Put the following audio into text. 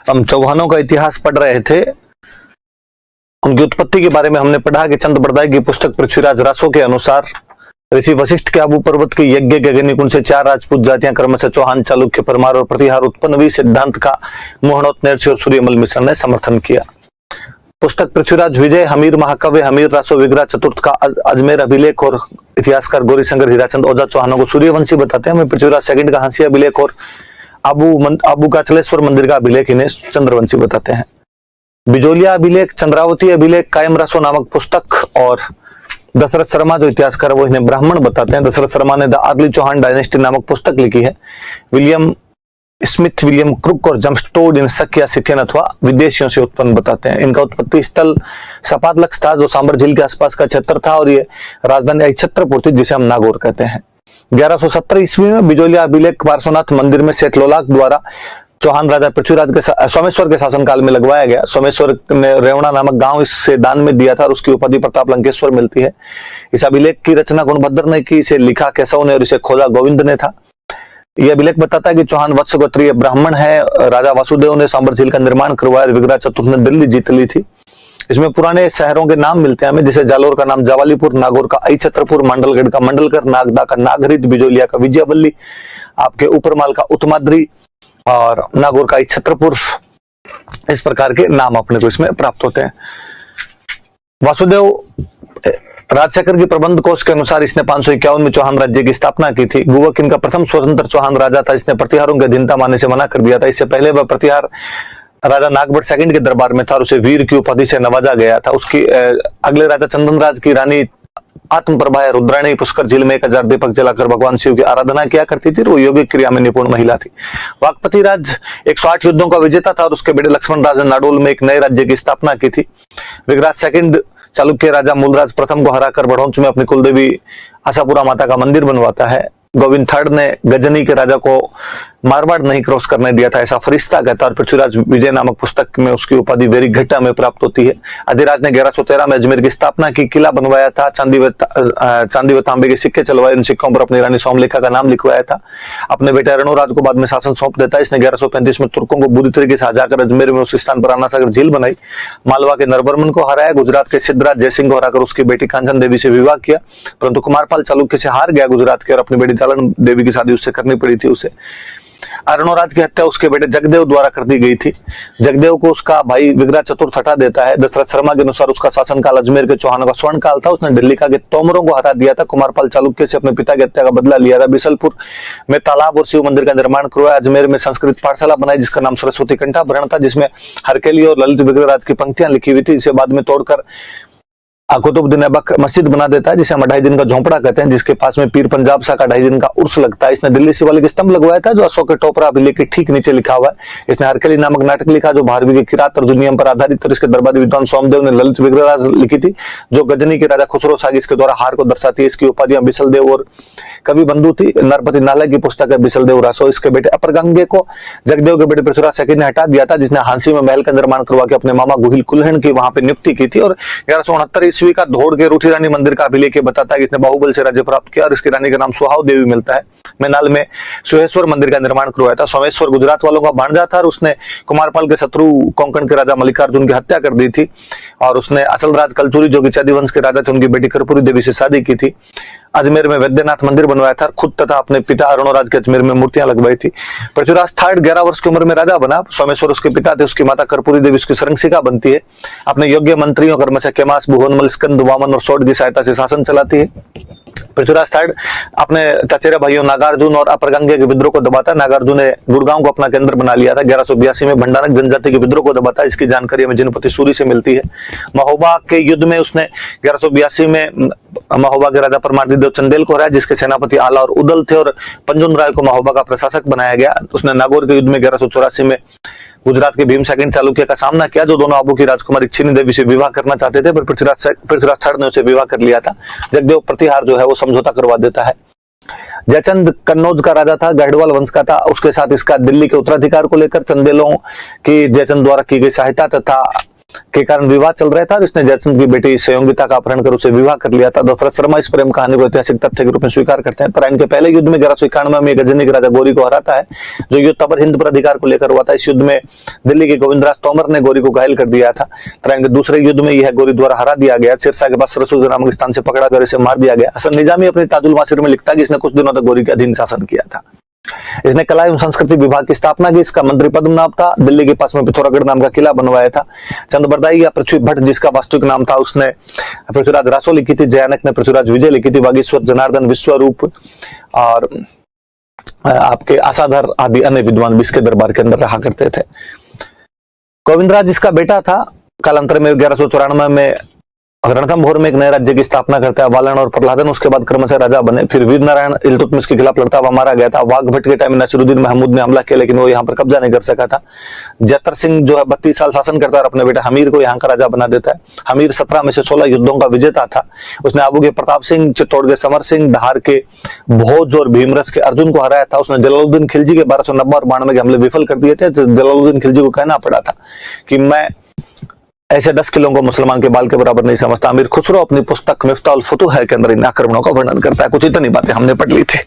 हम चौहानों का इतिहास पढ़ रहे थे। उनकी उत्पत्ति के बारे में हमने पढ़ा कि चंद बरदाई की पुस्तक पृथ्वीराज रासो के अनुसार ऋषि वशिष्ठ के आबू पर्वत के यज्ञ के अग्निकुंड से 4 राजपूत जातियां क्रमशः चौहान, चालुक्य, परमार और प्रतिहार उत्पन्न हुई। सिद्धांत का मोहनोत, नेर्ची और सूर्यमल मिश्र ने समर्थन किया। पुस्तक पृथ्वीराज विजय, हमीर महाकाव्य, हमीर रासो विग्रह चतुर्थ का अजमेर अभिलेख और इतिहासकार गौरीशंकर हीराचंद ओझा चौहानों को सूर्यवंशी बताते हैं। हमें पृथ्वीराज सेकंड का हंसी अभिलेख और आबू का चलेश्वर मंदिर का अभिलेख इन्हें चंद्रवंशी बताते हैं। बिजोलिया अभिलेख, चंद्रावती अभिलेख, कायम रासो नामक पुस्तक और दशरथ शर्मा जो इतिहासकार वो इन्हें ब्राह्मण बताते हैं। दशरथ शर्मा ने द अर्ली चौहान डायनेस्टी नामक पुस्तक लिखी है। विलियम स्मिथ, विलियम क्रुक और जम्स्टोड इन शक या सिथेन अथवा विदेशियों से उत्पन्न बताते हैं। इनका उत्पत्ति स्थल सपातलक्स था जो सांबर झील के आसपास का क्षेत्र था और ये राजधानी छत्रपुर थी जिसे हम नागौर कहते हैं। 1117 ईस्वी में बिजोलिया अभिलेख पार्श्वनाथ मंदिर में सेठ लोलाक द्वारा चौहान राजा पृथ्वीराज के सोमेश्वर के शासनकाल में लगवाया गया। सोमेश्वर ने रेवणा नामक गांव इससे दान में दिया था और उसकी उपाधि प्रताप लंकेश्वर मिलती है। इस अभिलेख की रचना गुणभद्र ने की, इसे लिखा केशव ने और इसे खोजा गोविंद ने था। यह अभिलेख बताता है कि चौहान वत्स गोत्रीय ब्राह्मण है। राजा वासुदेव ने सांबर झील का निर्माण करवाया। विग्रह चतुर्थ ने दिल्ली जीत ली थी। इसमें पुराने शहरों के नाम मिलते हैं हमें, जैसे जालोर का नाम जावालीपुर, नागौर का आई छत्रपुर, मांडलगढ़ का मंडलकर, नागदा का नागरित, बिजोलिया का विजयवल्ली, आपके ऊपरमाल का उत्तमाद्री और नागौर का छत्रपुर। इस प्रकार के नाम अपने को इसमें प्राप्त होते हैं। वासुदेव राजशेखर की प्रबंध कोश के अनुसार इसने 551 में चौहान राज्य की स्थापना की थी। गुवक इनका प्रथम स्वतंत्र चौहान राजा था। इसने प्रतिहारों की अधीनता मानने से मना कर दिया था। इससे पहले वह प्रतिहार राजा नागभट्ट सेकंड के दरबार में था और उसे वीर की उपाधि से नवाजा गया था। उसकी अगले राजा चंदनराज की रानी आत्मप्रभा रुद्राणी पुष्कर झील में 1000 दीपक जलाकर भगवान शिव की आराधना किया करती थी। वो योगिक क्रिया में निपुण महिला थी। वाकपति राज 108 युद्धों का विजेता था और उसके बेटे लक्ष्मण राज ने नाडोल में एक नए राज्य की स्थापना की थी। विग्राज सेकंड चालुक्य राजा मूलराज प्रथम को हराकर बढ़ौंच में अपनी कुलदेवी आशापुरा माता का मंदिर बनवाता है। गोविंद थर्ड ने गजनी के राजा को मारवाड़ नहीं क्रॉस करने दिया था, ऐसा फरिश्ता कहता है। और पृथ्वीराज विजय नामक पुस्तक में उसकी उपाधि वेरीघट्टा में प्राप्त होती है। अधिराज ने 1113 में अजमेर की स्थापना की, किला बनवाया था, चांदी व तांबे के सिक्के चलवाए। इन सिक्कों पर अपनी रानी सोमलेखा का नाम लिखवाया था। अपने बेटे अरणोराज को बाद में शासन सौंप देता है। इसने 1135 में तुर्कों को बुरी तरीके से हजाकर अजमेर में उस स्थान पर आनासागर झील बनाई। मालवा के नरवर्मन को हराया। गुजरात के सिद्धराज जयसिंह को हराकर उसकी बेटी कांचन देवी से विवाह किया, परंतु कुमारपाल चालुक्य से हार गया गुजरात के और अपनी बेटी जालन देवी की शादी उससे करनी पड़ी थी। उसे अरणोराज की हत्या उसके बेटे जगदेव द्वारा कर दी गई थी। जगदेव को उसका भाई विग्रह चतुर्थ हटा देता है। दशरथ शर्मा के अनुसार उसका शासनकाल अजमेर के चौहानों का स्वर्ण काल था। उसने दिल्ली का के तोमरों को हटा दिया था। कुमारपाल चालुक्य से अपने पिता की हत्या का बदला लिया था। बिसलपुर में तालाब और शिव मंदिर का निर्माण करवाया। अजमेर में संस्कृत पाठशाला बनाई जिसका नाम सरस्वती कंठाभरण था, जिसमें हरकेली और ललित विग्रहराज की पंक्तियां लिखी हुई थी। इसे बाद में तोड़कर कुतुबुद्दीन ऐबक मस्जिद बना देता है जिसे हम 2.5 दिन का झोंपड़ा कहते हैं, जिसके पास में पीर पंजाब शाह का 2.5 दिन का उर्स लगता है। इसने दिल्ली शिवालिक स्तंभ लगवाया था जो अशोक के टोपरा अभिलेख के ठीक नीचे लिखा हुआ है। इसने हरकेली नामक नाटक लिखा जो भारवी के किरात अर्जुन नियम पर आधारित, और इसके दरबारी विद्वान सोमदेव ने ललित विग्रहराज लिखी थी जो गजनी के राजा खुसरो सागिस के द्वारा हार को दर्शाती है। इसकी उपाधियां बिसलदेव और कवि बंधु थी। नरपति नालय की पुस्तक है बिसलदेव रासो। इसके बेटे अपरगंगे को जगदेव के बेटे पृथ्वीराज सेकंड ने हटा दिया था, जिसने हांसी में महल का निर्माण करवा के अपने मामा गुहिल कुल्हण की वहां पर नियुक्ति की थी। और 1169 ईस्वी का धोड़ के रूठी रानी मंदिर का अभिलेख बताता है कि इसने बाहुबल से राज्य प्राप्त किया और इसकी रानी का नाम सुहाव देवी मिलता है। मैनाल में सुहेश्वर मंदिर का निर्माण करवाया था। सोमेश्वर गुजरात वालों का भांजा था और उसने कुमारपाल के शत्रु कोंकण के राजा मल्लिकार्जुन की हत्या कर दी थी। और उसने अचलराज कलचुरी जो कि चैदी वंश के राजा थे उनकी बेटी कर्पूरी देवी से शादी की थी। अजमेर में वैद्यनाथ मंदिर बनवाया था। खुद तथा अपने पिता अरुणोराज के अजमेर में मूर्तियां लगवाई थी। पृथ्वीराज थर्ड 11 वर्ष की उम्र में राजा बना। सोमेश्वर उसके पिता थे। उसकी माता कर्पूरी देवी उसकी सरंक्षिका बनती है। अपने योग्य मंत्रियों कर्मचा केमास, भुवनमल, स्कंद, वामन और सोड की सहायता से शासन चलाती है। पृथ्वीराज थर्ड अपने चचेरे भाइयों नागार्जुन और अपरगंगे के विद्रोह को दबाता है। नागार्जुन ने गुड़गांव को अपना केंद्र बना लिया था। 1182 में भंडारक जनजाति के विद्रोह को दबाता है। इसकी जानकारी हमें जिनपति सूरी से मिलती है। महोबा के युद्ध में उसने 1182 में महोबा के राजा परमार्दिदेव चंदेल को हराया, जिसके सेनापति आला और उदल थे, और पंजुन राय को महोबा का प्रशासक बनाया गया। उसने नागौर के युद्ध में 1184 में गुजरात के भीम सेकंड चालुक्य का सामना किया जो दोनों आबू की राजकुमारी छिनी देवी से विवाह करना चाहते थे, पर पृथ्वीराज थर्ड ने उसे विवाह कर लिया था। जगदेव प्रतिहार जो है वो समझौता करवा देता है। जयचंद कन्नौज का राजा था, गढ़वाल वंश का था। उसके साथ इसका दिल्ली के उत्तराधिकार को लेकर चंदेलों की जयचंद द्वारा की गई सहायता तथा के कारण विवाह चल रहा था और इसने जयचंद की बेटी संयोगिता का अपहरण कर उसे विवाह कर लिया था। दशरथ शर्मा इस प्रेम कहानी को ऐतिहासिक तथ्य के रूप में स्वीकार करते हैं। तराइन के पहले युद्ध में 1191 में गजनी के राजा गौरी को हराता है, जो युद्ध तबर हिंद पर अधिकार को लेकर हुआ था। इस युद्ध में दिल्ली के गोविंदराज तोमर ने गौरी को घायल कर दिया था। तराइन के दूसरे युद्ध में यह गौरी द्वारा हरा दिया गया। सिरसा के पास सरसुद नामक स्थान से पकड़ा कर इसे मार दिया गया। हसन निजामी अपने ताजुल मासिर में लिखता है कि इसने कुछ दिनों तक गौरी के अधीन शासन किया था। इसने कला एवं संस्कृति विभाग की स्थापना की। इसका मंत्री पद्मनाभ था। दिल्ली के पास में पिथौरागढ़ नाम का किला बनवाया था। चंद्रबरदाई या पृथ्वी भट्ट जिसका वास्तविक नाम था, उसने पृथ्वीराज रासो लिखी थी। जयानक ने पृथ्वीराज विजय लिखी थी। वागीश्वर जनार्दन विश्वरूप और आपके आसाधर आदि अन्य विद्वान इसके दरबार के अंदर रहा करते थे। गोविंदराज जिसका बेटा था, कालांतर में 1194 में रणथंभोर में एक नए राज्य की स्थापना करता है। वालन और प्रहलादन उसके बाद क्रमशः राजा बने। फिर वीर नारायण इल्तुतमिश के खिलाफ लड़ता हुआ मारा गया था। वाघभट के टाइम में नसीरुद्दीन महमूद ने हमला किया, लेकिन वो यहाँ पर कब्जा नहीं कर सका था। जतर सिंह जो है 32 साल शासन करता है और अपने बेटा हमीर को यहाँ का राजा बना देता है। हमीर 17 में से 16 युद्धों का विजेता था। उसने आबू के प्रताप सिंह, चित्तौड़ के समर सिंह, धार के भोज और भीमरस के अर्जुन को हराया था। उसने जलालुद्दीन खिलजी के 1290 और 92 के हमले विफल कर दिए थे। जलालुद्दीन खिलजी को कहना पड़ा था कि मैं ऐसे 10 किलों को मुसलमान के बाल के बराबर नहीं समझता। अमीर खुसरो अपनी पुस्तक मिफ्ताहुल फुतूह के अंदर इन आक्रमणों का वर्णन करता है। कुछ इतनी बातें हमने पढ़ ली थी।